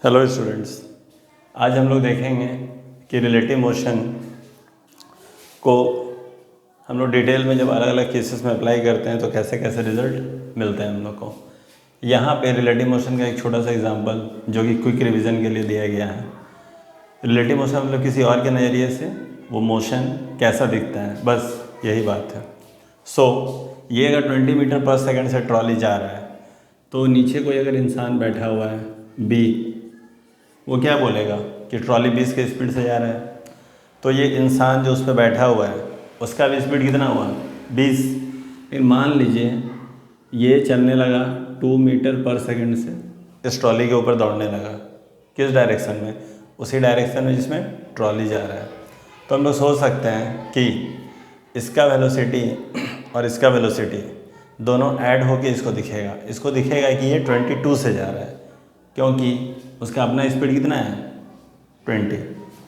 Hello students, आज हम लोग देखेंगे कि रिलेटिव मोशन को हम लोग डिटेल में जब अलग अलग केसेस में अप्लाई करते हैं तो कैसे कैसे रिजल्ट मिलते हैं हम लोग को। यहाँ पे रिलेटिव मोशन का एक छोटा सा एग्जांपल जो कि क्विक रिवीजन के लिए दिया गया है। रिलेटिव मोशन मतलब किसी और के नज़रिए से वो मोशन कैसा दिखता है, बस यही बात है। ये अगर 20 मीटर पर सेकंड से ट्रॉली जा रहा है तो नीचे कोई अगर इंसान बैठा हुआ है बी, वो क्या बोलेगा कि ट्रॉली 20 के स्पीड से जा रहा है। तो ये इंसान जो उस पर बैठा हुआ है उसका भी स्पीड कितना हुआ 20। लेकिन मान लीजिए ये चलने लगा 2 मीटर पर सेकंड से इस ट्रॉली के ऊपर दौड़ने लगा। किस डायरेक्शन में? उसी डायरेक्शन में जिसमें ट्रॉली जा रहा है। तो हम लोग सोच सकते हैं कि इसका वेलोसिटी और इसका वेलोसिटी दोनों ऐड होके इसको दिखेगा कि ये 22 से जा रहा है, क्योंकि उसका अपना स्पीड कितना है 20।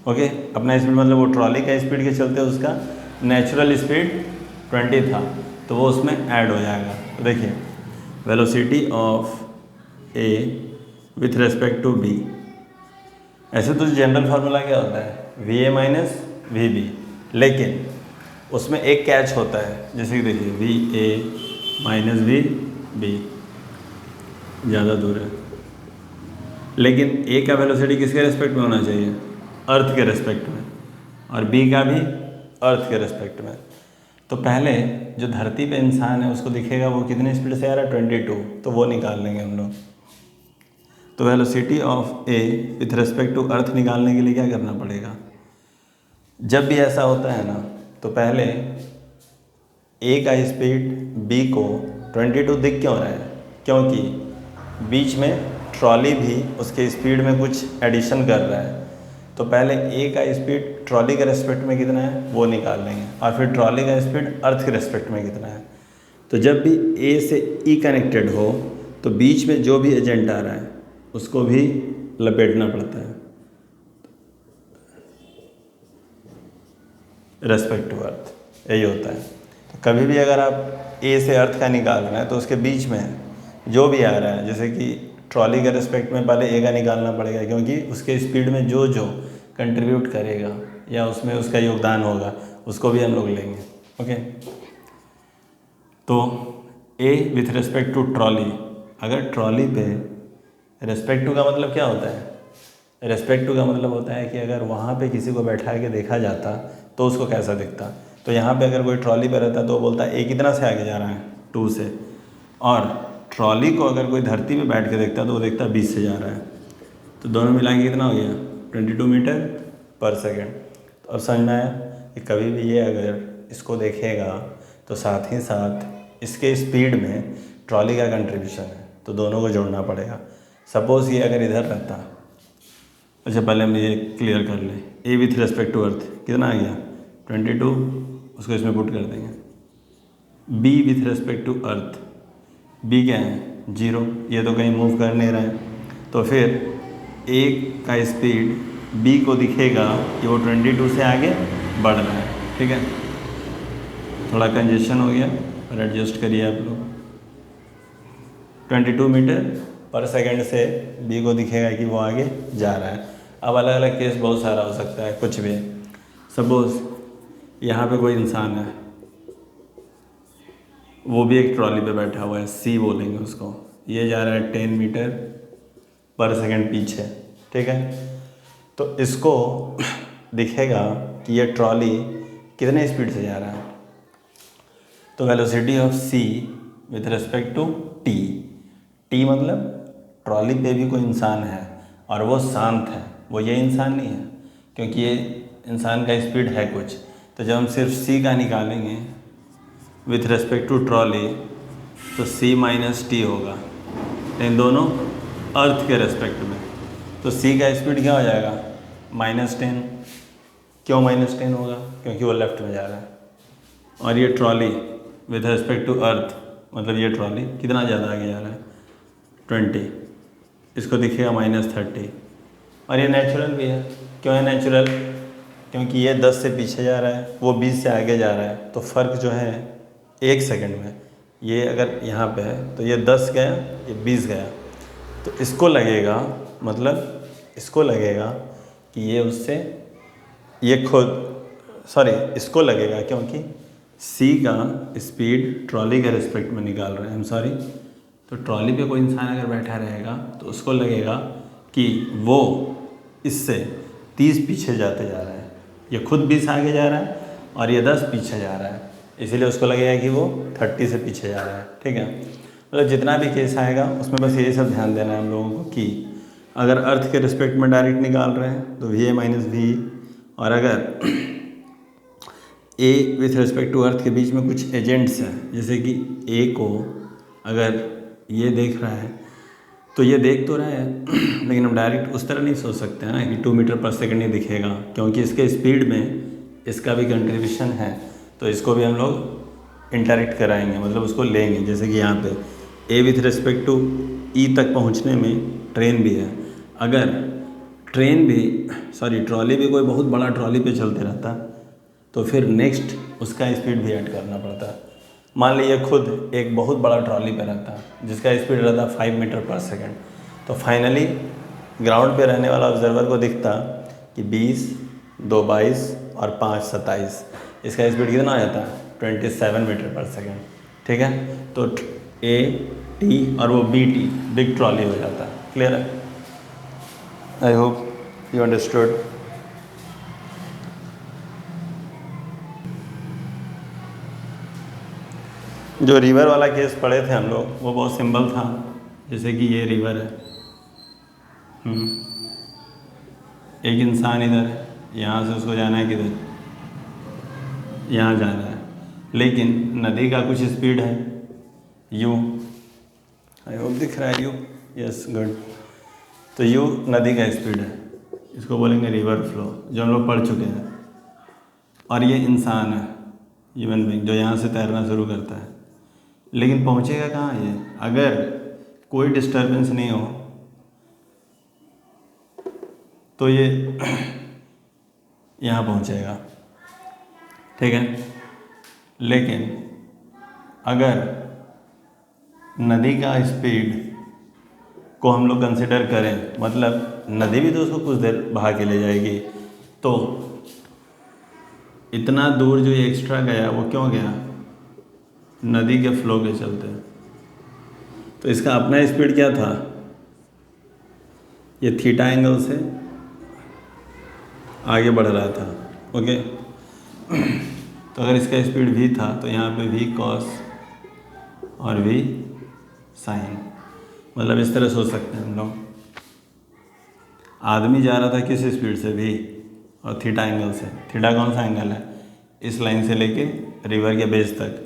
ओके, अपना स्पीड मतलब वो ट्रॉली का स्पीड के चलते उसका नेचुरल स्पीड 20 था, तो वो उसमें ऐड हो जाएगा। तो देखिए velocity of A with respect to B, ऐसे तो जनरल फार्मूला क्या होता है V A minus V B, लेकिन उसमें एक कैच होता है। जैसे कि देखिए V A minus V B ज़्यादा दूर है, लेकिन ए का वेलोसिटी किसके रेस्पेक्ट में होना चाहिए? अर्थ के रेस्पेक्ट में, और बी का भी अर्थ के रेस्पेक्ट में। तो पहले जो धरती पे इंसान है उसको दिखेगा वो कितने स्पीड से आ रहा है 22, तो वो निकाल लेंगे हम लोग। तो velocity of A with respect to earth निकालने के लिए क्या करना पड़ेगा? जब भी ऐसा होता है ना तो पहले ए का स्पीड बी को 22 दिख क्यों रहा है? क्योंकि बीच में ट्रॉली भी उसके स्पीड में कुछ एडिशन कर रहा है। तो पहले ए का स्पीड ट्रॉली के रेस्पेक्ट में कितना है वो निकाल लेंगे, और फिर ट्रॉली का स्पीड अर्थ के रेस्पेक्ट में कितना है। तो जब भी ए से ई कनेक्टेड हो तो बीच में जो भी एजेंट आ रहा है उसको भी लपेटना पड़ता है रेस्पेक्ट टू अर्थ, यही होता है। तो कभी भी अगर आप ए से अर्थ का निकाल रहे हैं तो उसके बीच में जो भी आ रहा है, जैसे कि ट्रॉली के रेस्पेक्ट में पहले ए का निकालना पड़ेगा, क्योंकि उसके स्पीड में जो जो कंट्रीब्यूट करेगा या उसमें उसका योगदान होगा उसको भी हम लोग लेंगे। ओके, तो ए विथ रेस्पेक्ट टू ट्रॉली, अगर ट्रॉली पे रेस्पेक्ट टू का मतलब क्या होता है? रेस्पेक्ट टू का मतलब होता है कि अगर वहाँ पे किसी को बैठा के देखा जाता तो उसको कैसा दिखता। तो यहाँ पे अगर कोई ट्रॉली पे रहता तो वो बोलता है ए कितना से आगे जा रहा है 2 से, और ट्रॉली को अगर कोई धरती पे बैठ के देखता तो वो देखता 20 से जा रहा है। तो दोनों मिला के कितना हो गया 22 मीटर पर सेकेंड। तो अब समझ में आया कि कभी भी ये अगर इसको देखेगा तो साथ ही साथ इसके स्पीड में ट्रॉली का कंट्रीब्यूशन है, तो दोनों को जोड़ना पड़ेगा। सपोज़ ये अगर इधर रहता, अच्छा पहले हम ये क्लियर कर लें, A with respect to earth कितना आ गया 22, उसको इसमें पुट कर देंगे। B with respect to earth, B क्या है 0, ये तो कहीं मूव कर नहीं रहा है, तो फिर ए का स्पीड बी को दिखेगा कि वो 22 से आगे बढ़ रहा है। ठीक है, थोड़ा कंजेशन हो गया और एडजस्ट करिए आप लोग। 22 मीटर पर सेकंड से बी को दिखेगा कि वो आगे जा रहा है। अब अलग अलग केस बहुत सारा हो सकता है, कुछ भी। सपोज़ यहाँ पे कोई इंसान है, वो भी एक ट्रॉली पे बैठा हुआ है, सी बोलेंगे उसको, ये जा रहा है 10 मीटर पर सेकंड पीछे। ठीक है, तो इसको दिखेगा कि ये ट्रॉली कितने स्पीड से जा रहा है। तो velocity of C with respect to T, T मतलब ट्रॉली पे भी कोई इंसान है और वो शांत है, वो ये इंसान नहीं है, क्योंकि ये इंसान का स्पीड है कुछ। तो जब हम सिर्फ सी का निकालेंगे विथ रेस्पेक्ट टू ट्रॉली तो सी माइनस टी होगा, लेकिन दोनों अर्थ के रेस्पेक्ट में। तो सी का स्पीड क्या हो जाएगा -10। क्यों -10 होगा? क्योंकि वो लेफ्ट में जा रहा है। और ये trolley with respect to earth मतलब ये ट्रॉली कितना ज़्यादा आगे जा रहा है 20, इसको दिखेगा -30। और ये नेचुरल भी है। क्यों है नेचुरल? क्योंकि ये 10 से पीछे जा रहा है, वो 20 से आगे जा रहा है, तो फ़र्क जो है 1 सेकंड में। ये अगर यहाँ पे है तो ये 10 गया, ये 20 गया, तो इसको लगेगा मतलब इसको लगेगा कि ये उससे ये इसको लगेगा क्योंकि C का स्पीड ट्रॉली के रिस्पेक्ट में निकाल रहे हैं, तो ट्रॉली पे कोई इंसान अगर बैठा रहेगा तो उसको लगेगा कि वो इससे 30 पीछे जाते जा रहा है, ये खुद 20 आगे जा रहा है और ये 10 पीछे जा रहा है, इसीलिए उसको लगेगा कि वो 30 से पीछे जा रहा है। ठीक है, मतलब जितना भी केस आएगा उसमें बस यही सब ध्यान देना है हम लोगों को कि अगर अर्थ के रिस्पेक्ट में डायरेक्ट निकाल रहे हैं तो VA माइनस V, और अगर A with respect to earth के बीच में कुछ एजेंट्स हैं, जैसे कि A को अगर ये देख रहा है तो ये देख तो रहा है लेकिन हम डायरेक्ट उस तरह नहीं सोच सकते हैं ना कि 2 मीटर पर सेकंड ही दिखेगा, क्योंकि इसके स्पीड में इसका भी कंट्रीब्यूशन है, तो इसको भी हम लोग इंटरेक्ट कराएंगे, मतलब उसको लेंगे। जैसे कि यहाँ पे A with respect to E तक पहुँचने में ट्रेन भी है, अगर ट्रॉली भी कोई बहुत बड़ा ट्रॉली पे चलते रहता तो फिर नेक्स्ट उसका स्पीड भी ऐड करना पड़ता। मान लीजिए खुद एक बहुत बड़ा ट्रॉली पे रहता जिसका स्पीड रहता 5 मीटर पर सेकंड, तो फाइनली ग्राउंड पे रहने वाला ऑब्जर्वर को दिखता कि 20, 2 22 और 5 27, इसका स्पीड कितना आ जाता है 27 मीटर पर सेकंड। ठीक है, तो A T और वो BT बिग ट्रॉली हो जाता है। क्लियर है? I hope you understood. जो रिवर वाला केस पढ़े थे हम लोग वो बहुत सिंपल था, जैसे कि ये रिवर है, एक इंसान इधर है, यहाँ से उसको जाना है किधर, यहाँ जाना है, लेकिन नदी का कुछ स्पीड है U, आई होप दिख रहा है U, यस गुड। तो U नदी का स्पीड है, इसको बोलेंगे रिवर फ्लो, जो हम लोग पढ़ चुके हैं। और ये इंसान है, ह्यूमन बीइंग, जो यहाँ से तैरना शुरू करता है, लेकिन पहुँचेगा कहाँ ये, अगर कोई डिस्टरबेंस नहीं हो तो ये यहाँ पहुँचेगा। ठीक है, लेकिन अगर नदी का स्पीड को हम लोग कंसिडर करें, मतलब नदी भी तो उसको कुछ देर बहा के ले जाएगी, तो इतना दूर जो ये एक्स्ट्रा गया वो क्यों गया, नदी के फ्लो के चलते। तो इसका अपना स्पीड क्या था, ये थीटा एंगल से आगे बढ़ रहा था। ओके, तो अगर इसका स्पीड v था तो यहाँ पे v cos और v sin, मतलब इस तरह सोच सकते हैं हम लोग। आदमी जा रहा था किस स्पीड से, v, और थीटा एंगल से। थीटा कौन सा एंगल है, इस लाइन से लेके रिवर के बेस तक,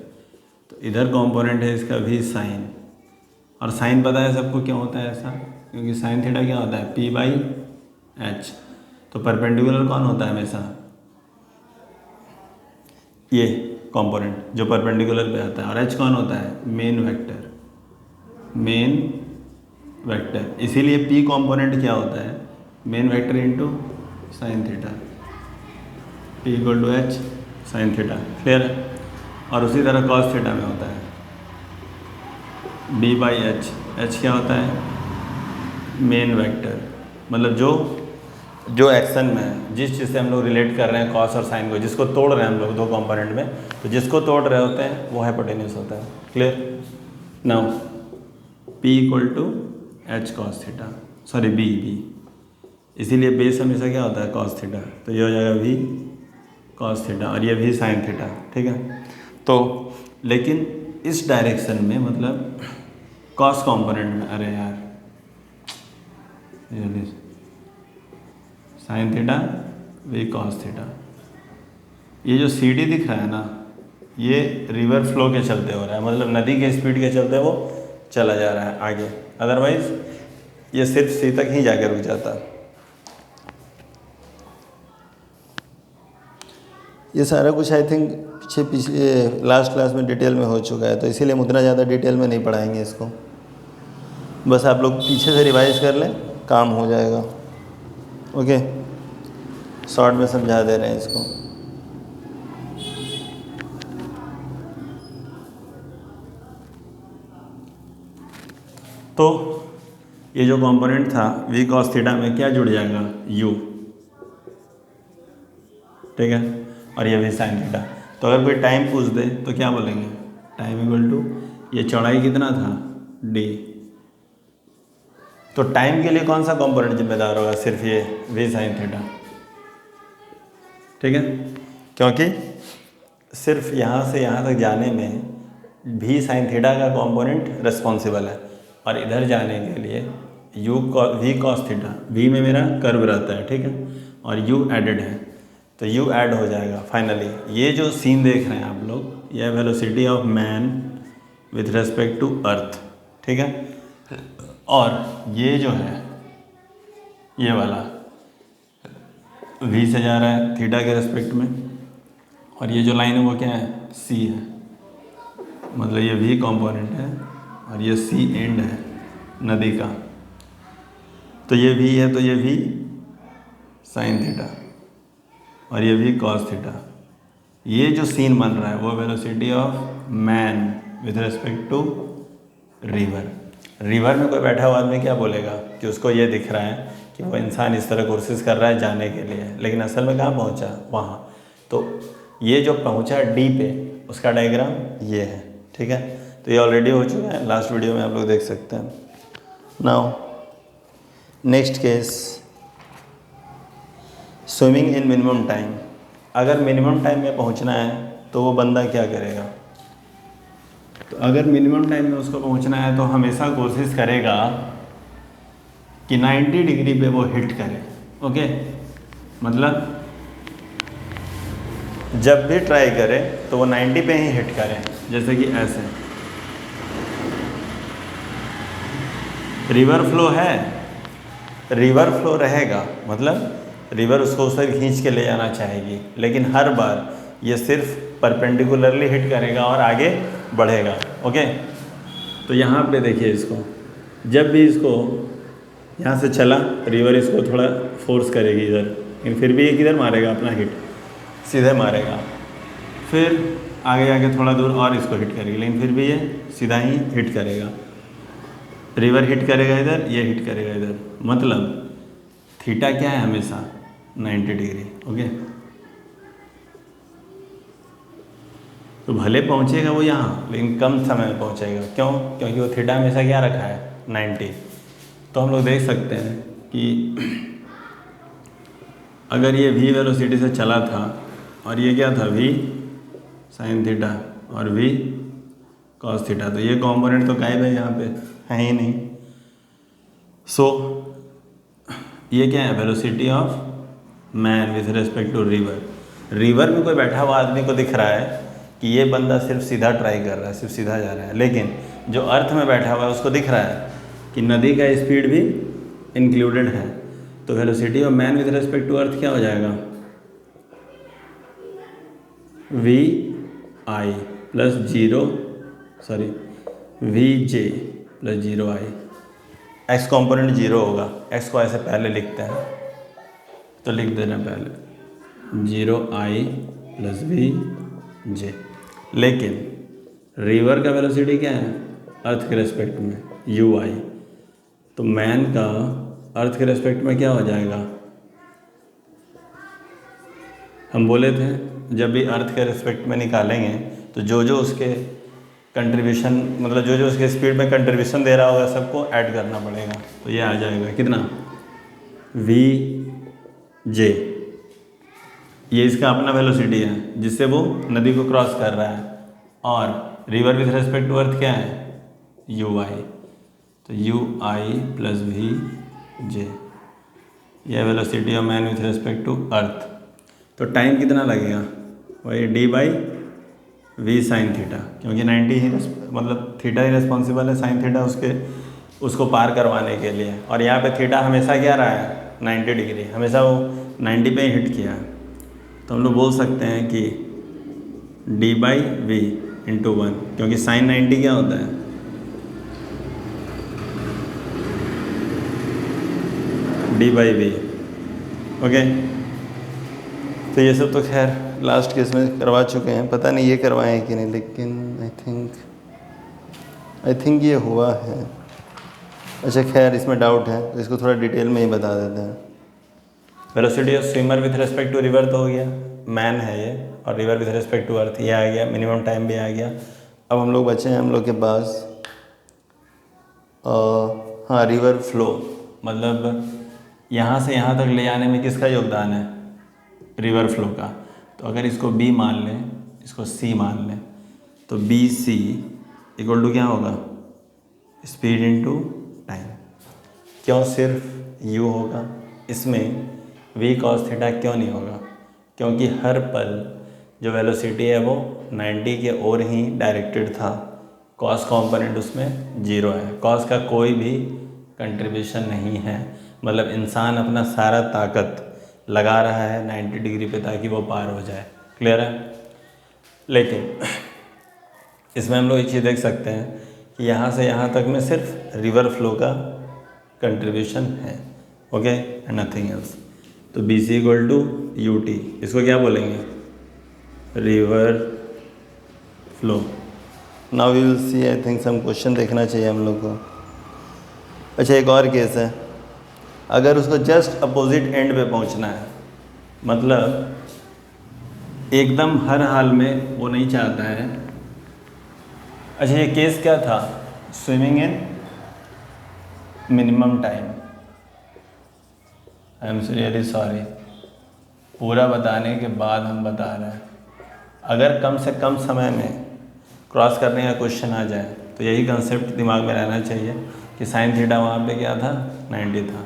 तो इधर कंपोनेंट है इसका v sin, और साइन पता है सबको क्यों होता है ऐसा, क्योंकि साइन थीटा क्या होता है p/h। तो परपेंडिकुलर कौन होता है हमेशा, ये कंपोनेंट जो परपेंडिकुलर पे आता है, और h कौन होता है मेन वेक्टर, इसीलिए p कंपोनेंट क्या होता है main vector into sine theta, p equal to h sine theta. Clear है? और उसी तरह कॉस थीटा में होता है b/h, h क्या होता है मेन वेक्टर, मतलब जो एक्शन में जिस चीज़ से हम लोग रिलेट कर रहे हैं कॉस और साइन को, जिसको तोड़ रहे हैं हम लोग दो कंपोनेंट में, तो जिसको तोड़ रहे होते हैं वो हाइपोटेन्यूस होता है। Clear? Now p equal to h cos theta, sorry b, इसीलिए बेस हमेशा क्या होता है कॉस थीटा, तो ये हो जाएगा v कॉस थीटा और ये v साइन थीटा। ठीक है, तो लेकिन इस डायरेक्शन में, मतलब कॉस कंपोनेंट में, अरे यार sine theta V cos theta, ये जो CD दिख रहा है ना, ये रिवर फ्लो के चलते हो रहा है, मतलब नदी के स्पीड के चलते वो चला जा रहा है आगे, अदरवाइज ये सिर्फ C तक ही जाकर रुक जाता। ये सारा कुछ आई थिंक पिछले लास्ट क्लास में डिटेल में हो चुका है, तो इसीलिए हम उतना ज़्यादा डिटेल में नहीं पढ़ाएंगे इसको, बस आप लोग पीछे से रिवाइज कर लें, काम हो जाएगा। ओके, शॉर्ट में समझा दे रहे हैं इसको। तो ये जो कंपोनेंट था v cos थीटा में क्या जुड़ जाएगा, u, ठीक है, और ये v sin थीटा। तो अगर कोई टाइम पूछ दे तो क्या बोलेंगे, टाइम इक्वल टू ये चौड़ाई कितना था d। तो टाइम के लिए कौन सा कंपोनेंट जिम्मेदार होगा, सिर्फ ये v sin थीटा, ठीक है, क्योंकि सिर्फ यहाँ से यहाँ तक जाने में v sin थीटा का कंपोनेंट रिस्पॉन्सिबल है, और इधर जाने के लिए v cos थीटा, v में मेरा कर्व रहता है, ठीक है, और u एडेड है, तो u ऐड हो जाएगा। फाइनली ये जो सीन देख रहे हैं आप लोग, यह velocity of man with respect to earth, ठीक है, और ये जो है ये वाला v से जा रहा है थीटा के रेस्पेक्ट में, और ये जो लाइन है वो क्या है, c है, मतलब ये v कंपोनेंट है और ये c एंड है नदी का, तो ये v है, तो ये v sin थीटा और ये v cos थीटा। ये जो सीन बन रहा है वो velocity of man with respect to river. River में कोई बैठा हुआ आदमी क्या बोलेगा कि उसको ये दिख रहा है कि वो इंसान इस तरह कोशिश कर रहा है जाने के लिए, लेकिन असल में कहाँ पहुँचा, वहाँ। तो ये जो पहुँचा डी पे, उसका डायग्राम ये है, ठीक है। तो ये ऑलरेडी हो चुका है, लास्ट वीडियो में आप लोग देख सकते हैं। Now next case, swimming in minimum time. अगर मिनिमम टाइम में पहुँचना है तो वो बंदा क्या करेगा, तो अगर मिनिमम टाइम में उसको पहुँचना है तो हमेशा कोशिश करेगा कि 90 डिग्री पे वो हिट करे, ओके। मतलब जब भी ट्राई करे तो वो 90 पे ही हिट करे, जैसे कि ऐसे रिवर फ्लो है, रिवर फ्लो रहेगा, मतलब रिवर उसको उस तरह खींच के ले जाना चाहेगी, लेकिन हर बार ये सिर्फ परपेंडिकुलरली हिट करेगा और आगे बढ़ेगा, ओके। तो यहाँ पे देखिए इसको, जब भी इसको यहाँ से चला रिवर इसको थोड़ा फोर्स करेगी इधर, लेकिन फिर भी ये किधर मारेगा, अपना हिट सीधे मारेगा, फिर आगे आगे थोड़ा दूर और इसको हिट करेगी, लेकिन फिर भी ये सीधा ही हिट करेगा। रिवर हिट करेगा इधर, ये हिट करेगा इधर, मतलब थीटा क्या है, हमेशा 90 डिग्री, ओके। तो भले पहुँचेगा वो यहाँ, लेकिन कम समय में पहुँचेगा, क्यों, क्योंकि वो थीटा हमेशा क्या रखा है, 90। तो हम लोग देख सकते हैं कि अगर ये v वेलोसिटी से चला था और ये क्या था, v sin थीटा और v cos थीटा, तो ये कंपोनेंट तो गायब है, यहाँ पे है ही नहीं। सो ये क्या है, velocity of man with respect to river. River में कोई बैठा हुआ आदमी को दिख रहा है कि ये बंदा सिर्फ सीधा ट्राई कर रहा है, सिर्फ सीधा जा रहा है, लेकिन जो अर्थ में बैठा हुआ है उसको दिख रहा है कि नदी का स्पीड भी इंक्लूडेड है। तो velocity of man with respect to earth क्या हो जाएगा, v i plus v j plus 0i। x component 0 होगा, x को ऐसे पहले लिखते हैं, तो लिख देना पहले 0i प्लस v j। लेकिन रिवर का वेलोसिटी क्या है, अर्थ के रेस्पेक्ट में ui, तो मैन का अर्थ के रेस्पेक्ट में क्या हो जाएगा, हम बोले थे जब भी अर्थ के रेस्पेक्ट में निकालेंगे तो जो जो उसके कंट्रीब्यूशन, मतलब जो जो उसके स्पीड में कंट्रीब्यूशन दे रहा होगा सबको ऐड करना पड़ेगा। तो ये आ जाएगा कितना, v j, ये इसका अपना वेलोसिटी है जिससे वो नदी को क्रॉस कर रहा है, और river with respect to earth क्या है, ui, तो ui प्लस v j, यह velocity of man with respect to earth. तो टाइम कितना लगेगा, वही d by v sine theta, क्योंकि 90 ही मतलब थीटा ही रिस्पॉन्सिबल है साइन थीटा उसको पार करवाने के लिए, और यहाँ पे थीटा हमेशा क्या रहा है, 90 डिग्री, हमेशा वो 90 पे ही हिट किया है। तो हम लोग बोल सकते हैं कि d बाई वी इंटू 1, क्योंकि साइन 90 क्या होता है, d बाई वी, ओके। तो ये सब तो खैर लास्ट केस में करवा चुके हैं, पता नहीं ये करवाए हैं कि नहीं, लेकिन आई थिंक ये हुआ है। अच्छा खैर इसमें डाउट है तो इसको थोड़ा डिटेल में ही बता देते हैं। Velocity of swimmer with respect to river तो हो गया, मैन है ये, और river with respect to earth ये आ गया, मिनिमम टाइम भी आ गया। अब हम लोग बचे हैं हम लोग के पास हाँ रिवर फ्लो, मतलब यहाँ से यहाँ तक ले जाने में किसका योगदान है, रिवर फ्लो का। तो अगर इसको B मान लें, इसको C मान लें, तो BC इक्वल टू क्या होगा, स्पीड इनटू टाइम। क्यों सिर्फ U होगा, इसमें V cos थीटा क्यों नहीं होगा, क्योंकि हर पल जो वेलोसिटी है वो 90 के ओर ही डायरेक्टेड था, कॉस कंपोनेंट उसमें 0 है, कॉस का कोई भी कंट्रीब्यूशन नहीं है, मतलब इंसान अपना सारा ताकत लगा रहा है 90 डिग्री पे ताकि वो पार हो जाए। क्लियर है। लेकिन इसमें हम लोग एक चीज़ देख सकते हैं कि यहाँ से यहाँ तक में सिर्फ रिवर फ्लो का कंट्रीब्यूशन है, ओके, एंड नथिंग एल्स। तो B C equal to U T, इसको क्या बोलेंगे, river flow. Now we will see, I think some question देखना चाहिए हम लोग को। अच्छा एक और केस है, अगर उसको जस्ट अपोजिट एंड पे पहुंचना है, मतलब एकदम हर हाल में वो नहीं चाहता है। अच्छा ये केस क्या था, swimming in minimum time. I am really sorry, पूरा बताने के बाद हम बता रहे हैं। अगर कम से कम समय में क्रॉस करने का क्वेश्चन आ जाए तो यही कंसेप्ट दिमाग में रहना चाहिए कि साइन थीटा वहाँ पे क्या था, 90 था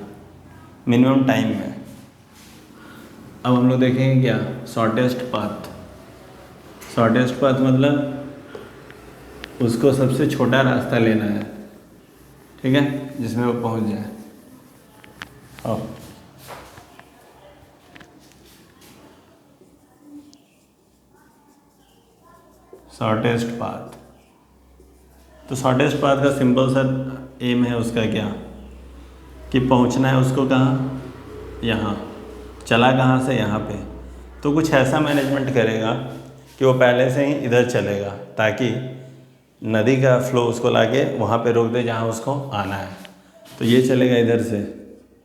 मिनिमम टाइम में। अब हम लोग देखेंगे क्या, शॉर्टेस्ट पाथ। शॉर्टेस्ट पाथ मतलब उसको सबसे छोटा रास्ता लेना है, ठीक है, जिसमें वो पहुँच जाए। अब शॉर्टेस्ट पाथ, तो शॉर्टेस्ट पाथ का सिंपल सा एम है उसका क्या, कि पहुंचना है उसको कहाँ, यहाँ, चला कहाँ से, यहाँ पे। तो कुछ ऐसा मैनेजमेंट करेगा कि वो पहले से ही इधर चलेगा ताकि नदी का फ्लो उसको लाके वहाँ पे रोक दे जहाँ उसको आना है। तो ये चलेगा इधर से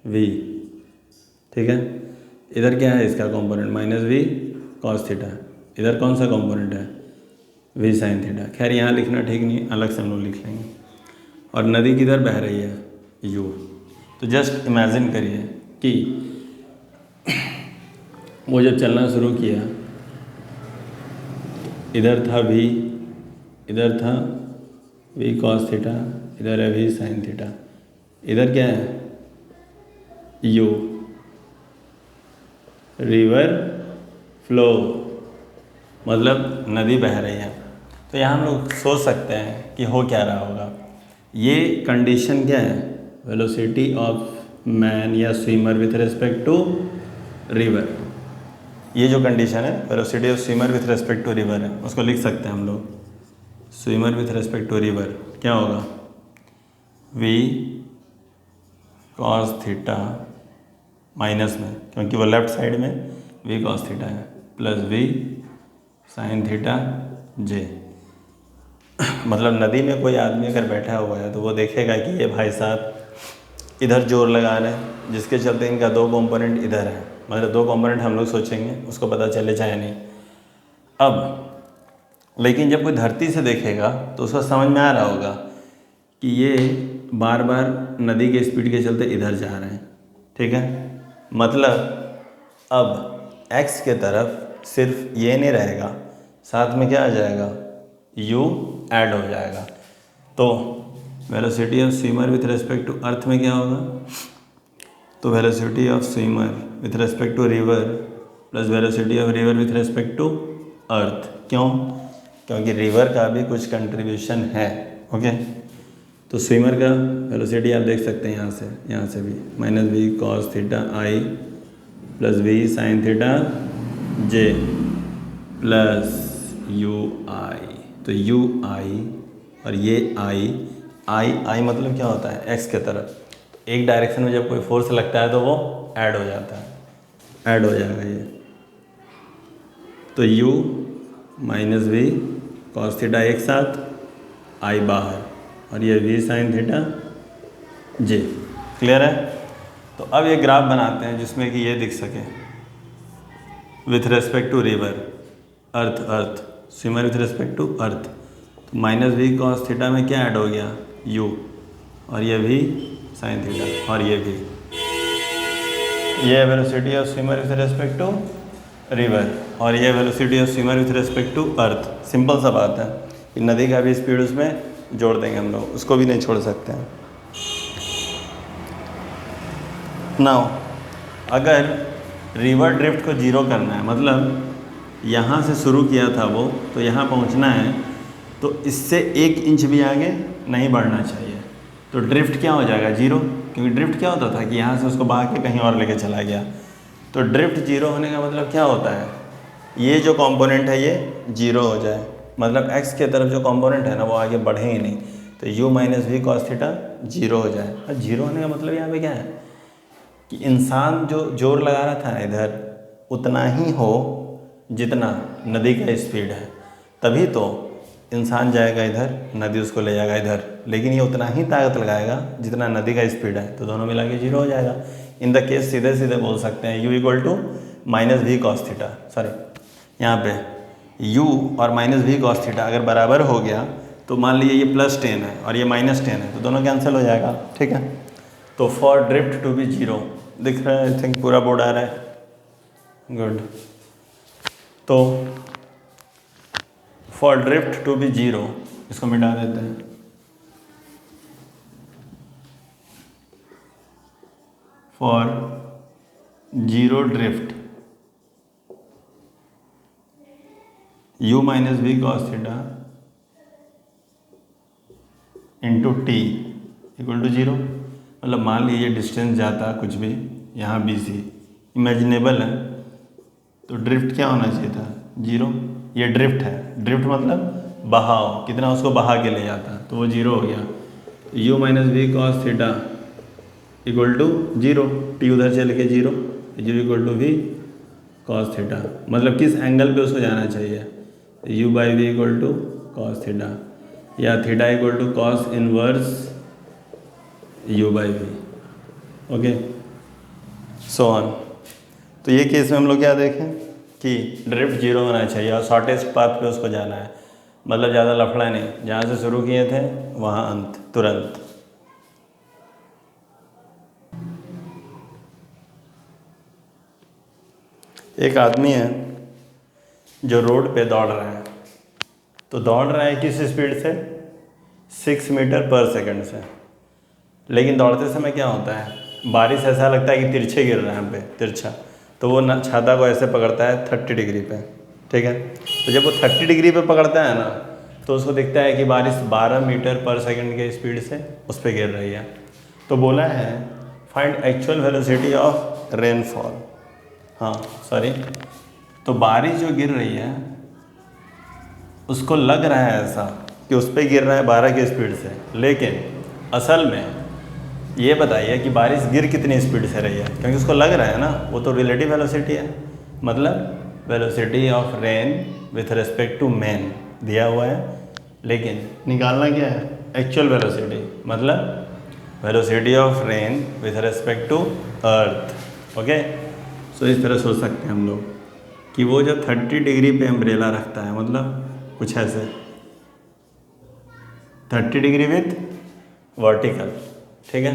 v, ठीक है, इधर क्या है इसका कंपोनेंट -v cos थीटा, इधर कौन सा कंपोनेंट है, v sin थीटा। खैर यहाँ लिखना ठीक नहीं, अलग से हम लोग लिख लेंगे। और नदी किधर बह रही है, u। तो जस्ट इमेजिन करिए कि वो जब चलना शुरू किया, इधर था v, इधर था v cos थीटा, इधर है v sin थीटा, इधर क्या है u, रिवर फ्लो, मतलब नदी बह रही है। तो यहाँ हम लोग सोच सकते हैं कि हो क्या रहा होगा। ये कंडीशन क्या है, वेलोसिटी ऑफ मैन या swimmer with respect to river. ये जो कंडीशन है velocity of swimmer with respect to river है, उसको लिख सकते हैं हम लोग, swimmer with respect to river क्या होगा, v cos थीटा माइनस में, क्योंकि वो लेफ्ट साइड में v cos थीटा है, plus v sin theta j। मतलब नदी में कोई आदमी अगर बैठा हुआ है तो वो देखेगा कि ये भाई साहब इधर जोर लगा रहे हैं, जिसके चलते इनका दो कंपोनेंट इधर है, मतलब दो कंपोनेंट हम लोग सोचेंगे, उसको पता चले चाहे नहीं। अब लेकिन जब कोई धरती से देखेगा तो उसको समझ में आ रहा होगा कि ये बार बार नदी के स्पीड के चलते इधर जा रहे हैं, ठीक है। मतलब अब x के तरफ सिर्फ ये नहीं रहेगा, साथ में क्या आ जाएगा, u ऐड हो जाएगा। तो velocity of swimmer with respect to earth में क्या होगा, तो velocity of swimmer with respect to river plus velocity of river with respect to earth. क्यों, क्योंकि रिवर का भी कुछ कंट्रीब्यूशन है, ओके। तो स्विमर का वेलोसिटी आप देख सकते हैं यहाँ से भी -v cos theta i plus v sin theta j plus ui। तो ui और ये i मतलब क्या होता है, x के तरफ। तो एक डायरेक्शन में जब कोई फोर्स लगता है तो वो ऐड हो जाता है, ऐड हो जाएगा ये। तो u -v cos थीटा एक साथ, i बाहर, और ये v sin थीटा जी क्लियर है। तो अब ये ग्राफ बनाते हैं जिसमें कि ये दिख सके with respect to river, earth swimmer with respect to earth. तो माइनस वी कॉस थीटा में क्या ऐड हो गया, यू, और ये भी साइन थीटा, और ये भी, ये velocity of swimmer with respect to river, और ये velocity of swimmer with respect to earth. Simple सा बात है कि नदी का भी स्पीड उसमें जोड़ देंगे हम लोग, उसको भी नहीं छोड़ सकते हैं। नाउ अगर रिवर ड्रिफ्ट को जीरो करना है, मतलब यहाँ से शुरू किया था वो, तो यहाँ पहुँचना है, तो इससे 1 इंच भी आगे नहीं बढ़ना चाहिए। तो ड्रिफ्ट क्या हो जाएगा, जीरो, क्योंकि ड्रिफ्ट क्या होता था कि यहाँ से उसको बहा के कहीं और लेके चला गया। तो ड्रिफ्ट जीरो होने का मतलब क्या होता है, ये जो कंपोनेंट है ये जीरो हो जाए, मतलब x के तरफ जो कंपोनेंट है ना वो आगे बढ़े ही नहीं। तो u minus we cos theta zero हो जाए। और जीरो होने का मतलब यहाँ पे क्या है कि इंसान जो जोर लगा रहा था इधर उतना ही हो जितना नदी का स्पीड है, तभी तो इंसान जाएगा इधर, नदी उसको ले जाएगा इधर, लेकिन ये उतना ही ताकत लगाएगा जितना नदी का स्पीड है, तो दोनों मिला के जीरो हो जाएगा। इन द केस सीधे सीधे बोल सकते हैं u equal to minus we cos theta, sorry यहाँ पे u और माइनस वी कॉस थीटा अगर बराबर हो गया तो मान लीजिए ये +10 है और ये -10 है, तो दोनों कैंसिल हो जाएगा, ठीक है। तो for drift to be zero, दिख रहा है, आई थिंक पूरा बोर्ड आ रहा है, गुड। तो for drift to be zero, इसको मिटा देते हैं। For zero drift u minus we cos theta into T equal to zero. मतलब मान लीजिए डिस्टेंस जाता कुछ भी, यहाँ बी सी इमेजिनेबल है, तो ड्रिफ्ट क्या होना चाहिए था, जीरो। ये ड्रिफ्ट है, ड्रिफ्ट मतलब बहाव, कितना उसको बहा के ले जाता, तो वो जीरो हो गया। u minus we cos theta equal to zero, t उधर चल के zero, zero equal to v cos theta, मतलब किस एंगल पे उसको जाना चाहिए, u by v equal to cos theta, या theta equal to cos inverse u by v, okay so on. तो ये केस में हम लोग क्या देखें कि ड्रिफ्ट जीरो होना चाहिए और शॉर्टेस्ट पाथ पे उसको जाना है, मतलब ज़्यादा लफड़ा नहीं, जहाँ से शुरू किए थे वहाँ अंत तुरंत। एक आदमी है जो रोड पे दौड़ रहा है, तो दौड़ रहा है किस स्पीड से, 6 मीटर पर सेकंड से, लेकिन दौड़ते समय क्या होता है, बारिश ऐसा लगता है कि तिरछे गिर रहा है यहाँ पे, तिरछा, तो वो ना छाता को ऐसे पकड़ता है 30 डिग्री पे, ठीक है। तो जब वो 30 डिग्री पे पकड़ता है ना, तो उसको दिखता है कि बारिश 12 मीटर पर सेकंड के स्पीड से उस पर गिर रही है। तो बोला है find actual velocity of rainfall, हाँ सॉरी, तो बारिश जो गिर रही है उसको लग रहा है ऐसा कि उस पर गिर रहा है 12 की स्पीड से, लेकिन असल में ये बताइए कि बारिश गिर कितनी स्पीड से रही है, क्योंकि उसको लग रहा है ना, वो तो रिलेटिव वेलोसिटी है, मतलब velocity of rain with respect to man दिया हुआ है, लेकिन निकालना क्या है, एक्चुअल वेलोसिटी, मतलब velocity of rain with respect to earth, okay. So इस तरह सोच सकते हैं हम लोग कि वो जब 30 डिग्री पे अम्ब्रेला रखता है, मतलब कुछ ऐसे 30 डिग्री विथ वर्टिकल, ठीक है,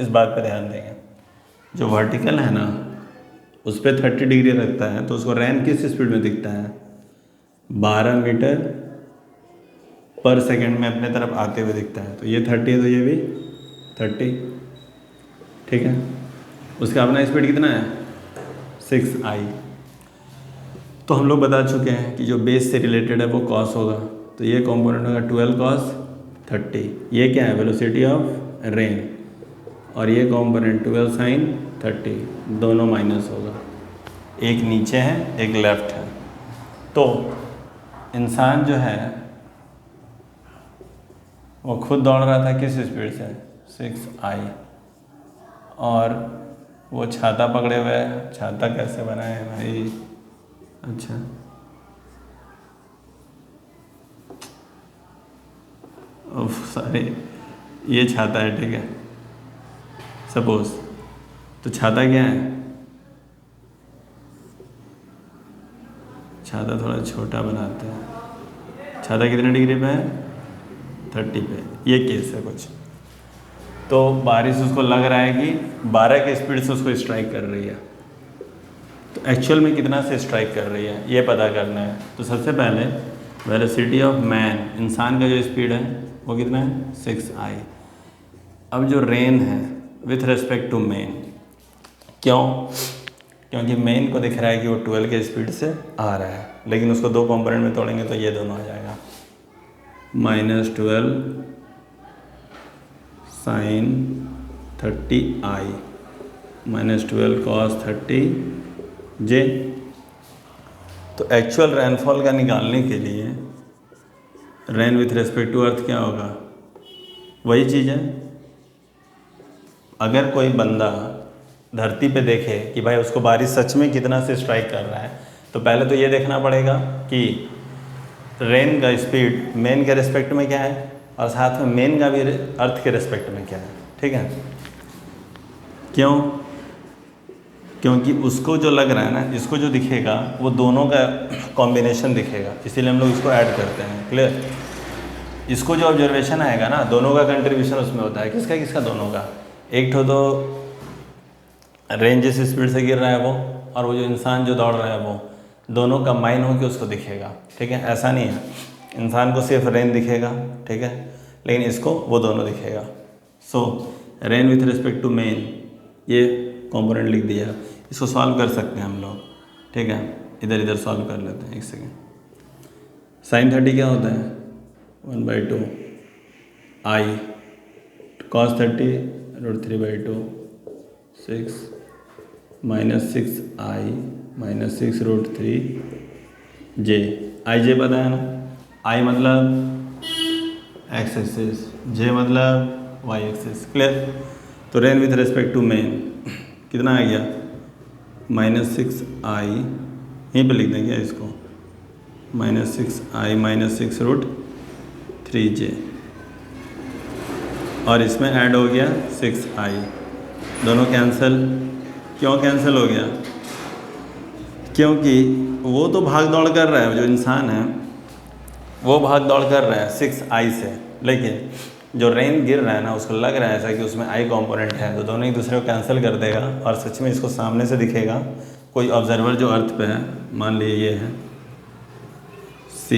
इस बात पर ध्यान देंगे। जो वर्टिकल है ना उस पर 30 डिग्री रखता है, तो उसको रैन किस स्पीड में दिखता है, 12 मीटर पर सेकंड में अपने तरफ आते हुए दिखता है। तो ये 30 है, तो ये भी 30, ठीक है। उसका अपना स्पीड कितना है, 6i। तो हम लोग बता चुके हैं कि जो बेस से रिलेटेड है वो कॉस होगा, तो ये कॉम्पोनेंट होगा 12 cos 30, ये क्या है, वेलोसिटी ऑफ रेन, और ये कॉम्पोनेंट 12 sin 30, दोनों माइनस होगा, एक नीचे है एक लेफ्ट है। तो इंसान जो है वो खुद दौड़ रहा था किस स्पीड से, 6i, और वो छाता पकड़े हुए है। छाता कैसे बनाए हैं भाई, अच्छा सॉरी, ये छाता है, ठीक है, सपोज, तो छाता क्या है, छाता थोड़ा छोटा बनाते हैं। छाता कितने डिग्री पे है, 30 पे। ये केस है कुछ, तो बारिश उसको लग रहा है कि 12 की स्पीड से उसको स्ट्राइक कर रही है, तो एक्चुअल में कितना से स्ट्राइक कर रही है ये पता करना है। तो सबसे पहले वेलोसिटी ऑफ मैन, इंसान का जो स्पीड है वो कितना है, 6I। अब जो रेन है विथ रिस्पेक्ट टू मेन, क्यों, क्योंकि मेन को दिख रहा है कि वो 12 के स्पीड से आ रहा है, लेकिन उसको दो कंपोनेंट में तोड़ेंगे तो ये दोनों आ जाएगा, -12 sin 30I -12 cos 30J। तो एक्चुअल रेनफॉल का निकालने के लिए rain with respect to earth क्या होगा, वही चीज़ है। अगर कोई बंदा धरती पे देखे कि भाई उसको बारिश सच में कितना से स्ट्राइक कर रहा है, तो पहले तो ये देखना पड़ेगा कि रेन का स्पीड मेन के रिस्पेक्ट में क्या है, और साथ में मेन का भी अर्थ के रिस्पेक्ट में क्या है, ठीक है। क्यों, क्योंकि उसको जो लग रहा है ना, इसको जो दिखेगा वो दोनों का कॉम्बिनेशन दिखेगा, इसीलिए हम लोग इसको ऐड करते हैं, क्लियर। इसको जो ऑब्जर्वेशन आएगा ना, दोनों का कंट्रीब्यूशन उसमें होता है, किसका किसका, दोनों का। एक तो रेन जिस स्पीड से गिर रहा है वो, और वो जो इंसान जो दौड़ रहा है वो, दोनों कंबाइन होकर उसको दिखेगा, ठीक है। ऐसा नहीं है इंसान को सिर्फ रेन दिखेगा, ठीक है, लेकिन इसको वो दोनों दिखेगा। So rain with respect to man, ये कंपोनेंट लिख दिया। इसको सॉल्व कर सकते हैं हम लोग, ठीक है। इधर इधर सॉल्व कर लेते हैं, एक सेकेंड। sin 30 क्या होता है, 1/2 I cos 30 √3/2 6 -6I -6 √3J। IJ पता है ना, I मतलब x एक्सिस, J मतलब y एक्सिस, क्लियर। तो rain with respect to man कितना आ गया, -6I, यहीं पे लिख देंगे इसको, -6I -6 √3J, और इसमें ऐड हो गया 6I, दोनों कैंसिल। क्यों कैंसिल हो गया, क्योंकि वो तो भाग दौड़ कर रहा है, जो इंसान है वो भाग दौड़ कर रहा है 6I से, लेकिन जो रेन गिर रहा है ना, उसको लग रहा है ऐसा कि उसमें I कंपोनेंट है, तो दोनों एक दूसरे को कैंसिल कर देगा, और सच में इसको सामने से दिखेगा। कोई ऑब्जर्वर जो अर्थ पे है, मान लीजिए ये है C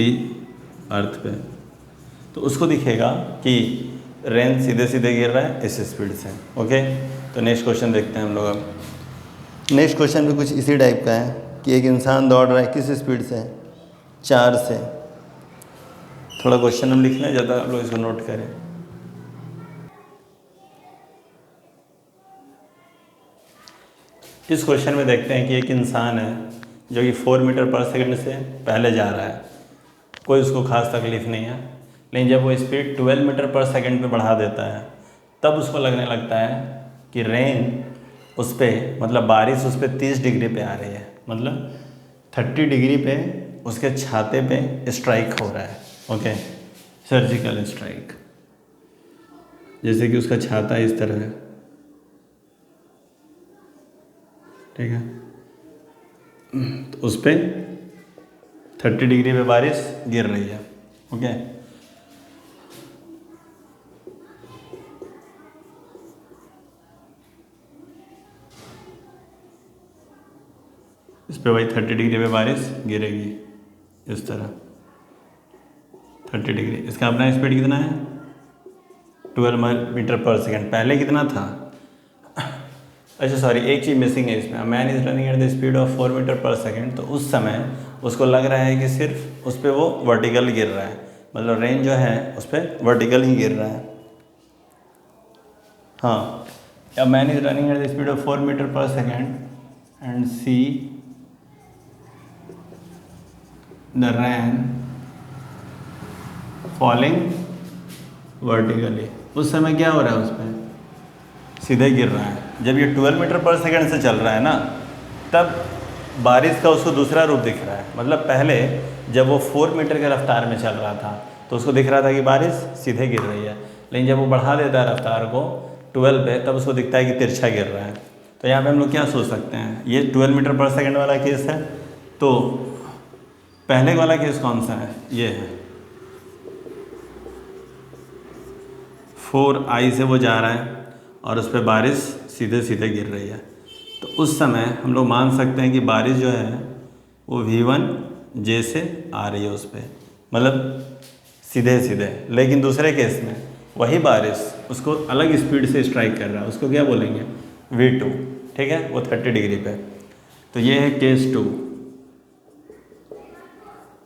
अर्थ पे, तो उसको दिखेगा कि रेन सीधे सीधे गिर रहा है इस स्पीड से, ओके। तो नेक्स्ट क्वेश्चन देखते हैं हम लोग। अब नेक्स्ट क्वेश्चन भी कुछ इसी टाइप का है कि एक इंसान दौड़ रहा है किस स्पीड से, 4 से। थोड़ा क्वेश्चन हम लिख लें, ज़्यादा आप लोग इसको नोट करें। इस क्वेश्चन में देखते हैं कि एक इंसान है जो कि 4 मीटर पर सेकंड से पहले जा रहा है, कोई उसको खास तकलीफ नहीं है, लेकिन जब वो स्पीड 12 मीटर पर सेकंड पे बढ़ा देता है, तब उसको लगने लगता है कि रेन उस पर, मतलब बारिश उस पर 30 डिग्री पे आ रही है, मतलब 30 डिग्री पे उसके छाते पे स्ट्राइक हो रहा है, ओके, सर्जिकल स्ट्राइक। जैसे कि उसका छाता इस तरह है, ठीक है, तो उस पर 30 डिग्री पे बारिश गिर रही है, ओके। इस पे भाई 30 डिग्री पे बारिश गिरेगी इस तरह, 30 डिग्री। इसका अपना स्पीड कितना है, 12 मीटर पर सेकंड। पहले कितना था, अच्छा सॉरी, एक चीज़ मिसिंग है इसमें, man is running at the speed of 4 metre पर सेकंड। तो उस समय उसको लग रहा है कि सिर्फ उस पर वो वर्टिकल गिर रहा है, मतलब रेन जो है उस पर वर्टिकल ही गिर रहा है। हाँ, अब man is running at the speed of 4 metre पर second and see the rain falling vertically. उस समय क्या हो रहा है, उस पर सीधे गिर रहा है। जब ये 12 मीटर पर सेकंड से चल रहा है ना, तब बारिश का उसको दूसरा रूप दिख रहा है। मतलब पहले जब वो 4 मीटर के रफ्तार में चल रहा था तो उसको दिख रहा था कि बारिश सीधे गिर रही है, लेकिन जब वो बढ़ा देता है रफ्तार को 12 पे, तब उसको दिखता है कि तिरछा गिर रहा है। तो यहाँ पे हम लोग क्या सोच सकते हैं, ये 12 मीटर पर सेकंड वाला केस है, तो पहले वाला केस कौन सा है, ये है 4i से वो जा रहा है और उस पर बारिश सीधे सीधे गिर रही है। तो उस समय हम लोग मान सकते हैं कि बारिश जो है वो v1j से आ रही है उस पर, मतलब सीधे सीधे। लेकिन दूसरे केस में वही बारिश उसको अलग स्पीड से स्ट्राइक कर रहा है, उसको क्या बोलेंगे, v2, ठीक है, वो 30 डिग्री पे। तो ये है केस 2।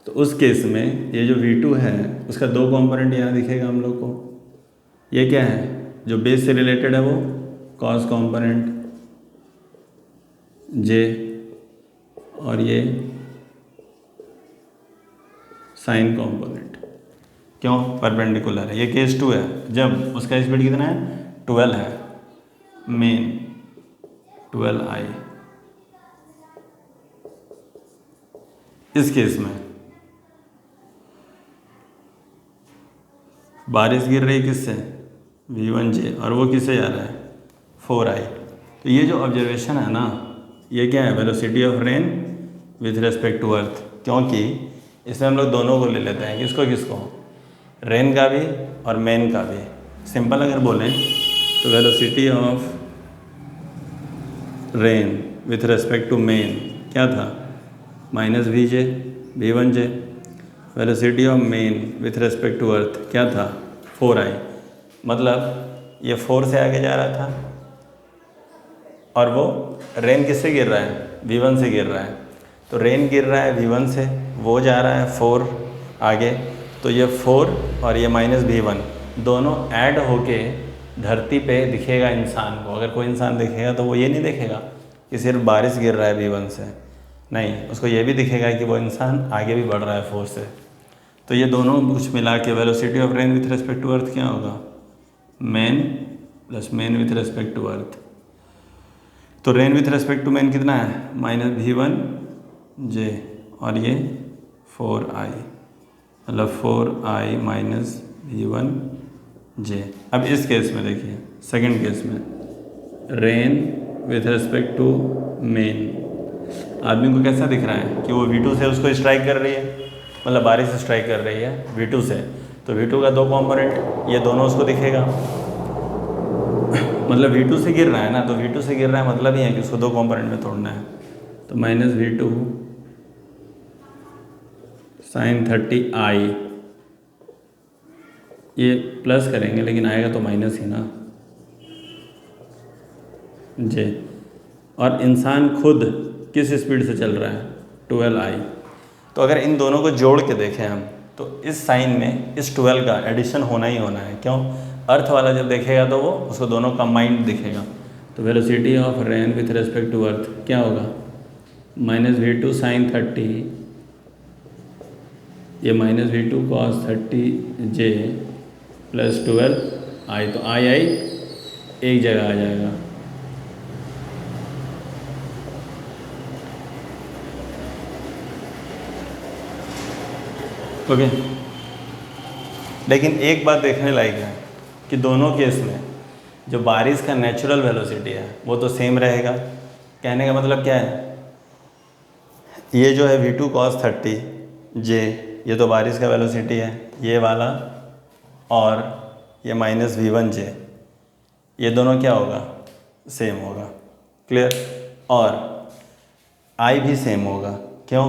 तो उस केस में ये जो v2 है उसका 2 कंपोनेंट यहाँ दिखेगा हम लोग को। ये क्या है, जो बेस से रिलेटेड है वो कॉस कंपोनेंट j, और ये साइन कंपोनेंट। क्यों, परपेंडिकुलर है। ये केस 2 है जब उसका स्पीड कितना है, 12 है, मेन 12i। इस केस में बारिश गिर रही किससे, v1j, और वो किससे जा रहा है, 4i। तो ये जो ऑब्जर्वेशन है ना, ये क्या है, velocity of rain with respect to earth. क्योंकि इसमें हम लोग दोनों को ले लेते हैं, किसको किसको, रेन का भी और मेन का भी। सिंपल अगर बोलें तो velocity of rain with respect to man क्या था, -vj v1j। Velocity of man with respect to earth क्या था, 4i। मतलब ये 4 से आगे जा रहा था और वो रेन किससे गिर रहा है, v1 से गिर रहा है। तो रेन गिर रहा है v1 से, वो जा रहा है 4 आगे। तो ये 4 और ये -v1 दोनों ऐड होके धरती पे दिखेगा इंसान को। अगर कोई इंसान दिखेगा तो वो ये नहीं देखेगा कि सिर्फ बारिश गिर रहा है v1 से, नहीं, उसको ये भी दिखेगा कि वो इंसान आगे भी बढ़ रहा है 4 से। तो ये दोनों कुछ मिला के velocity of rain with respect to earth क्या होगा, man plus man with respect to earth. तो rain with respect to man कितना है, -v1j, और ये 4i, मतलब 4i -v1j। अब इस केस में देखिए, सेकंड केस में rain with respect to man, आदमी को कैसा दिख रहा है कि वो v2 से उसको स्ट्राइक कर रही है, मतलब बारिश स्ट्राइक कर रही है v2 से। तो v2 का 2 कंपोनेंट, ये दोनों उसको दिखेगा, मतलब v2 से गिर रहा है ना, तो v2 से गिर रहा है मतलब ही है कि उसको 2 कंपोनेंट में तोड़ना है। तो -v2 sin 30i, ये प्लस करेंगे लेकिन आएगा तो माइनस ही ना, j। और इंसान खुद किस स्पीड से चल रहा है, 12i। तो अगर इन दोनों को जोड़ के देखें हम, तो इस साइन में इस 12 का एडिशन होना ही होना है। क्यों, अर्थ वाला जब देखेगा तो वो उसको दोनों कंबाइंड दिखेगा। तो velocity of rain with respect to earth क्या होगा, -v2 sin 30, ये -v2 cos 30j plus 12i। तो i एक जगह आ जाएगा। ओके, लेकिन एक बात देखने लायक है कि दोनों केस में जो बारिश का नेचुरल वेलोसिटी है वो तो सेम रहेगा। कहने का मतलब क्या है, ये जो है v2 cos 30j, ये तो बारिश का वेलोसिटी है ये वाला, और ये -v1j, ये दोनों क्या होगा, सेम होगा। क्लियर। और i भी सेम होगा। क्यों,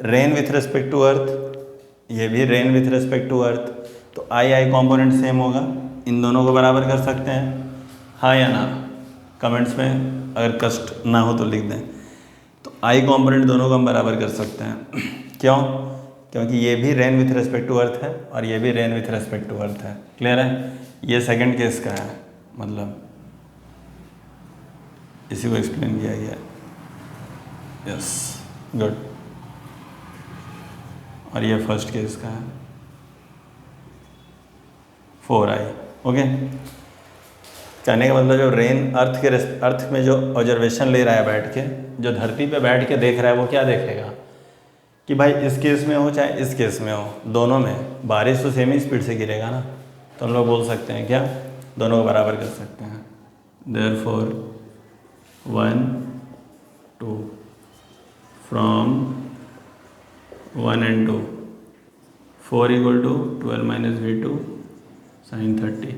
rain with respect to earth, ये भी rain with respect to earth, तो आई कंपोनेंट सेम होगा। इन दोनों को बराबर कर सकते हैं, हाँ या ना, कमेंट्स में अगर कष्ट ना हो तो लिख दें। तो आई कंपोनेंट दोनों को हम बराबर कर सकते हैं। क्यों, क्योंकि ये भी rain with respect to earth है और ये भी rain with respect to earth है। क्लियर है। ये सेकंड केस का है, मतलब इसी को एक्सप्लेन किया गया। Yes, good. और ये फर्स्ट केस का है 4i। ओके, कहने का मतलब जो रेन अर्थ में जो ऑब्जर्वेशन ले रहा है बैठ के, जो धरती पे बैठ के देख रहा है, वो क्या देखेगा कि भाई इस केस में हो चाहे इस केस में हो, दोनों में बारिश तो सेम ही स्पीड से गिरेगा ना। तो हम लोग बोल सकते हैं क्या दोनों को बराबर कर सकते हैं। Therefore 1 2 from 1 and 2 4 equal to 12 minus V2 sin 30।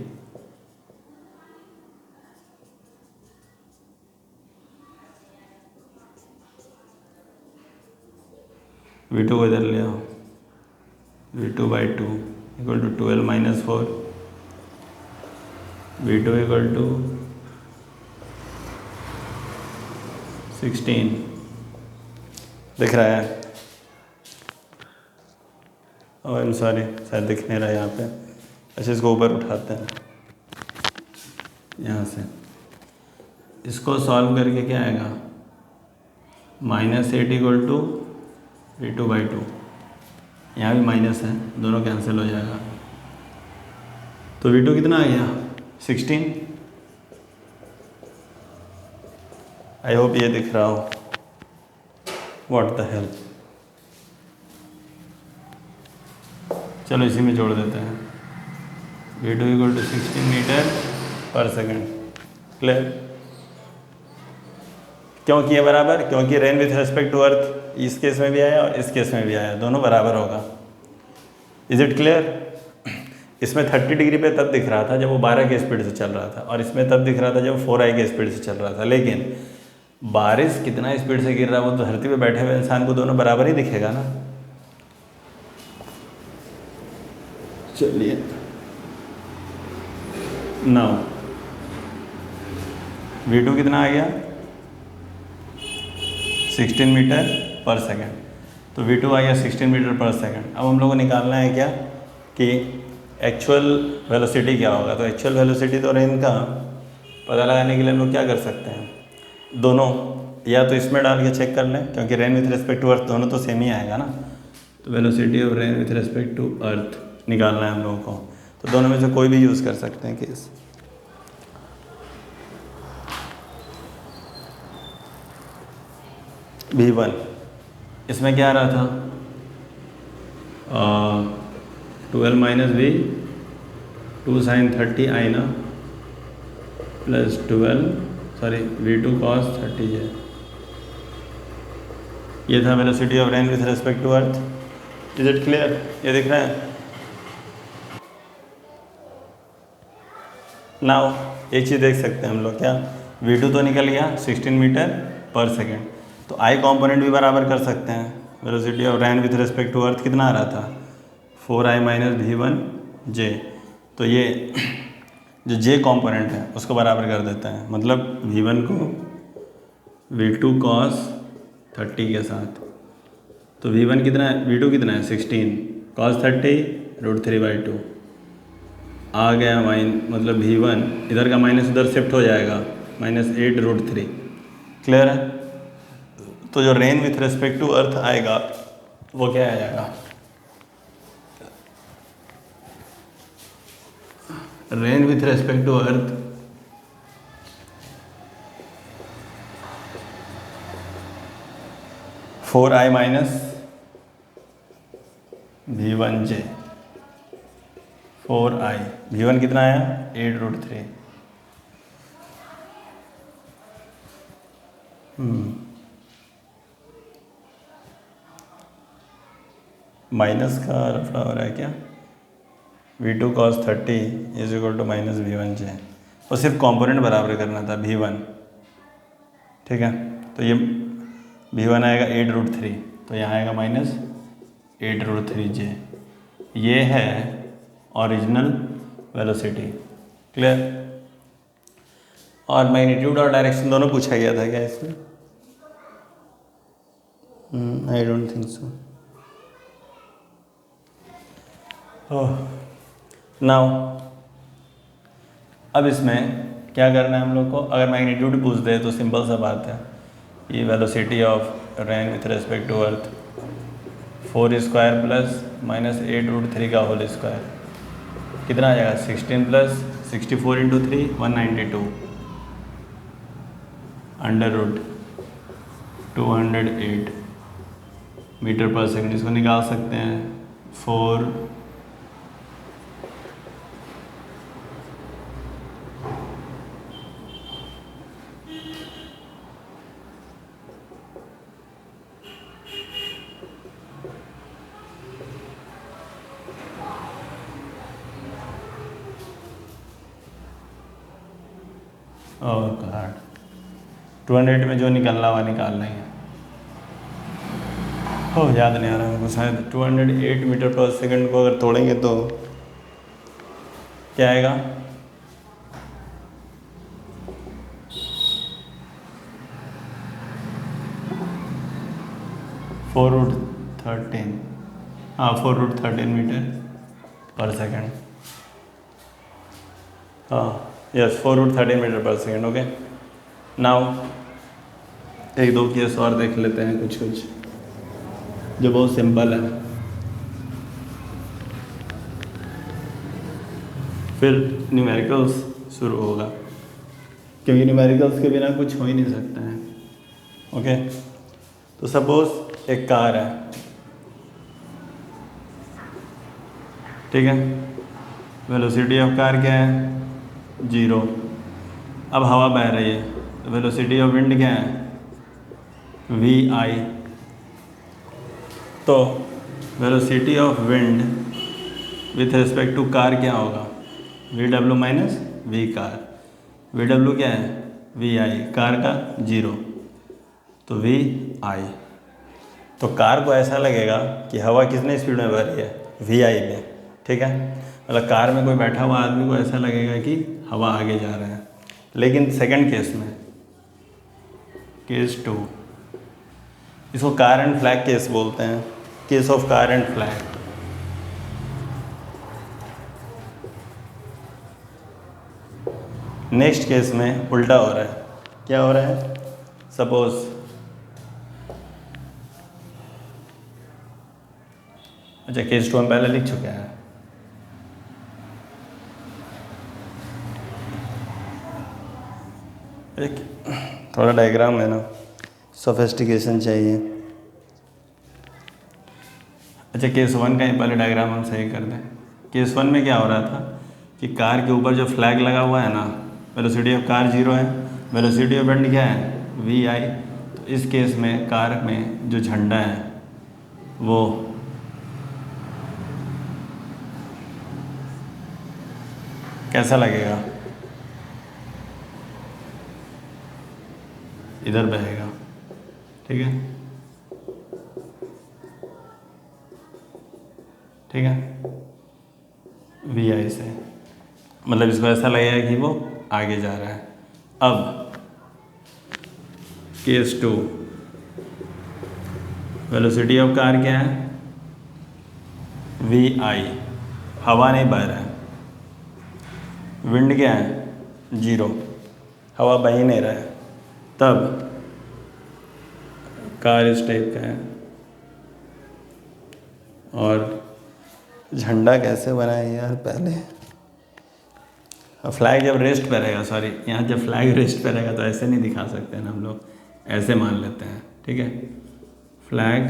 V2 को इधर ले आओ, V2/2 equal to 12 minus 4, V2 equal to 16। दिख रहा है? ओह आई एम सॉरी, शायद दिख नहीं रहा है यहाँ पे। अच्छा इसको ऊपर उठाते हैं यहाँ से। इसको सॉल्व करके क्या आएगा, -8 इक्वल टू V2/2। यहाँ भी माइनस है, दोनों कैंसिल हो जाएगा। तो V2 कितना आ गया, 16। आई होप ये दिख रहा हो। What the hell. चलो इसी में जोड़ देते हैं। V2 इक्वल टू 16 मीटर पर सेकेंड। क्लियर? क्यों किए बराबर? क्योंकि rain with respect to earth इस केस में भी आया और इस केस में भी आया, दोनों बराबर होगा। Is it clear? इसमें 30 डिग्री पे तब दिख रहा था जब वो 12 की स्पीड से चल रहा था, और इसमें तब दिख रहा था जब 4i की स्पीड से चल रहा था। लेकिन बारिश कितना स्पीड से गिर रहा है वो तो धरती पे बैठे हुए इंसान को दोनों बराबर ही दिखेगा ना। चलिए नाउ V2 कितना आ गया, 16 मीटर पर सेकेंड। तो V2 आ गया 16 मीटर पर सेकेंड। अब हम लोग को निकालना है क्या कि एक्चुअल वेलोसिटी क्या होगा। तो एक्चुअल वेलोसिटी तो रेन का पता लगाने के लिए हम लोग क्या कर सकते हैं, दोनों या तो इसमें डाल के चेक कर लें, क्योंकि rain with respect to earth दोनों तो सेम ही आएगा ना। तो velocity of rain with respect to earth निकालना है हम लोगों को। तो दोनों में से कोई भी यूज़ कर सकते हैं केस। V1 इसमें क्या आ रहा था, 12 माइनस V2 sin 30 आई ना, प्लस 12 सॉरी V2 cos 30 है। ये था velocity of rain with respect to earth. Is it clear? ये दिख रहा है? नाउ एक चीज़ देख सकते हैं हम लोग, क्या V2 तो निकल गया 16 मीटर पर सेकेंड। तो आई कॉम्पोनेंट भी बराबर कर सकते हैं। Velocity of rain with respect to earth कितना आ रहा था, 4i माइनस V1j। तो ये जो j कॉम्पोनेंट है उसको बराबर कर देते हैं, मतलब V1 को V2 cos 30 के साथ। तो V1 कितना है, V2 कितना है 16, cos 30 √3/2 आ गया मतलब V1 इधर का माइनस उधर शिफ्ट हो जाएगा, -8 √3। क्लियर है? तो जो rain with respect to earth आएगा वो क्या आ जाएगा, rain with respect to earth (4i minus V1j). 4i, V1 कितना आया 8 √3। माइनस का रफड़ा हो रहा है क्या, V2 cos 30 is equal to minus V1j। और सिर्फ कंपोनेंट बराबर करना था V1, ठीक है। तो ये V1 आएगा 8 √3, तो यहाँ आएगा -8 √3j। ये है ओरिजिनल वेलोसिटी। क्लियर? और मैग्नीट्यूड और डायरेक्शन दोनों पूछा गया था क्या इसमें? I don't think so. Now अब इसमें क्या करना है हम लोग को, अगर मैग्नीट्यूड पूछ दे तो सिंपल सा बात है, ये velocity of rain with respect to earth 4² plus -8 √3 का होल स्क्वायर कितना आ जाएगा, 16 प्लस 64 इंटू 3 192 √208 मीटर पर सेकेंड। इसको निकाल सकते हैं 4 और कार 200 में जो निकलना हुआ निकाल लेंगे। हो याद नहीं आ रहा हमको, शायद 208 मीटर पर सेकंड को अगर तोड़ेंगे तो क्या आएगा? 4√13, हाँ 4√13 मीटर पर सेकंड, हाँ यस 4√13 मीटर पर सेकंड। ओके, नाउ एक दो केस और देख लेते हैं, कुछ जो बहुत सिंपल है, फिर न्यूमेरिकल्स शुरू होगा, क्योंकि न्यूमेरिकल्स के बिना कुछ हो ही नहीं सकता है। ओके, तो सपोज एक कार है, ठीक है, वेलोसिटी ऑफ कार क्या है? 0। अब हवा बह रही है, तो वेलोसिटी ऑफ विंड क्या है? vi। तो velocity of wind with respect to car क्या होगा? vw minus V car. vw क्या है? vi, कार का 0, तो vi। तो कार को ऐसा लगेगा कि हवा कितने स्पीड में बह रही है? vi में, ठीक है। मतलब कार में कोई बैठा हुआ आदमी को ऐसा लगेगा कि हवा आगे जा रहा है। लेकिन सेकंड केस में, केस 2, इसको कार एंड फ्लैग केस बोलते हैं, case of car and flag. Next case में उल्टा हो रहा है। क्या हो रहा है? सपोज अच्छा, केस 2 हम पहले लिख चुके हैं। एक थोड़ा डायग्राम है ना, सोफिस्टिकेशन चाहिए। अच्छा, केस 1 का ही पहले डायग्राम हम सही कर दें। केस 1 में क्या हो रहा था कि कार के ऊपर जो फ्लैग लगा हुआ है ना, वेलोसिटी ऑफ कार 0 है, वेलोसिटी ऑफ विंड क्या है? vi। तो इस केस में कार में जो झंडा है वो कैसा लगेगा? इधर बहेगा, ठीक है, ठीक है, vi से, मतलब इसको ऐसा लगेगा कि वो आगे जा रहा है। अब केस 2, वेलोसिटी ऑफ कार क्या है? vi, हवा नहीं बह रहा है। विंड क्या है? 0, हवा बह ही नहीं रहा है। तब कार इस टाइप का है। और झंडा कैसे बनाए यार? पहले फ्लैग जब रेस्ट पे रहेगा, सॉरी यहाँ जब फ्लैग रेस्ट पे रहेगा तो ऐसे नहीं दिखा सकते हैं ना हम लोग, ऐसे मान लेते हैं, ठीक है, फ्लैग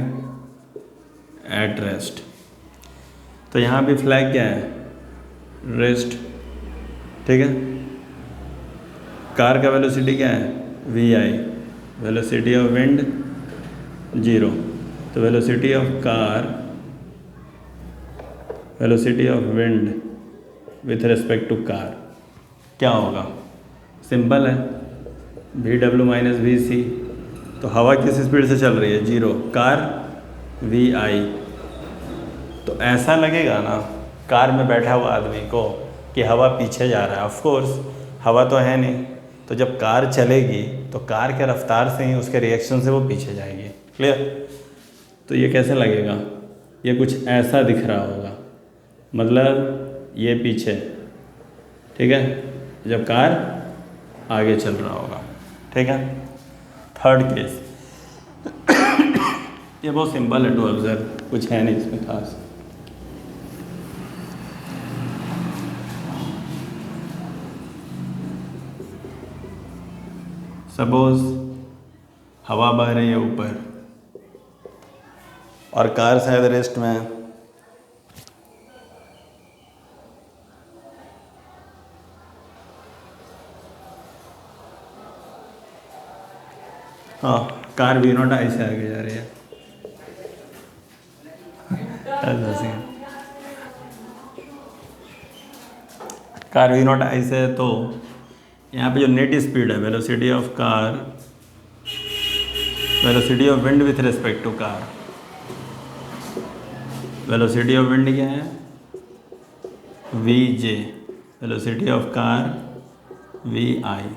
एट रेस्ट। तो यहाँ भी फ्लैग क्या है? रेस्ट, ठीक है। कार का वेलोसिटी क्या है? vi, वेलोसिटी ऑफ विंड 0, तो velocity of car, velocity of wind with respect to car क्या होगा? सिंपल है, vw माइनस vc। तो हवा किस स्पीड से चल रही है? 0, कार vi। तो ऐसा लगेगा ना कार में बैठा हुआ आदमी को कि हवा पीछे जा रहा है। ऑफ कोर्स हवा तो है नहीं, तो जब कार चलेगी तो कार के रफ्तार से ही, उसके रिएक्शन से वो पीछे जाएगी। क्लियर? तो ये कैसे लगेगा? ये कुछ ऐसा दिख रहा होगा, मतलब ये पीछे, ठीक है, जब कार आगे चल रहा होगा, ठीक है। थर्ड केस ये बहुत सिंपल है टू ऑब्जर्व, कुछ है नहीं इसमें खास। सपोज हवा बह रही है ऊपर और कार शायद रेस्ट में है। हाँ, कार v0i से आगे जा रही है। कार v0i से, तो यहाँ पे जो नेट स्पीड है, velocity of car, velocity of wind with respect to car, velocity of wind क्या है, v j, velocity of car v i.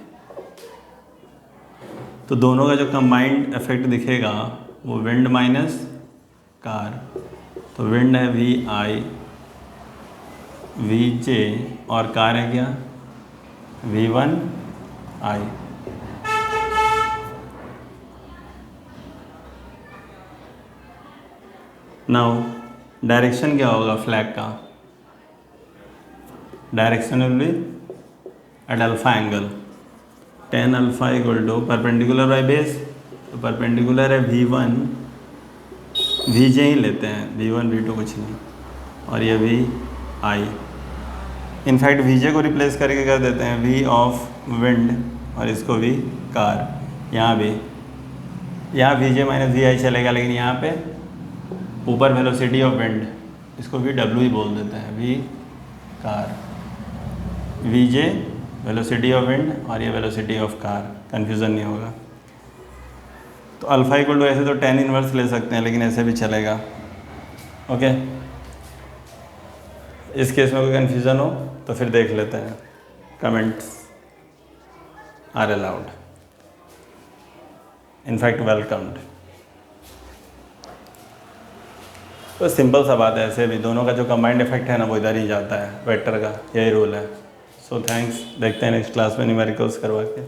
तो दोनों का जो कंबाइंड इफेक्ट दिखेगा वो विंड माइनस कार, तो विंड है वी आई वी जे और कार है क्या, v one i. Now direction क्या होगा फ्लैग का, direction will be at alpha angle, tan alpha equal to perpendicular by base, तो परपेंडिकुलर है v1, vj ही लेते हैं, v1 v2 कुछ नहीं, और ये vi, इनफैक्ट vj को रिप्लेस करके कर देते हैं v ऑफ विंड और इसको v कार, यहाँ भी, यहाँ vj माइनस vi चलेगा, लेकिन यहाँ पे ऊपर वेलोसिटी ऑफ विंड, इसको भी w ही बोल देते हैं, v car, vj velocity of wind और ये वेलोसिटी ऑफ कार, कन्फ्यूज़न नहीं होगा। तो अल्फ़ा इक्वल टू ऐसे तो tan इनवर्स ले सकते हैं, लेकिन ऐसे भी चलेगा। ओके, इस केस में कोई कन्फ्यूज़न हो तो फिर देख लेते हैं, comments are allowed, in fact welcomed. तो सिंपल सा बात है, ऐसे भी दोनों का जो कंबाइंड इफेक्ट है ना वो इधर ही जाता है, वेक्टर का यही रूल है। सो थैंक्स, देखते हैं नेक्स्ट क्लास में न्यूमेरिकल्स करवा के।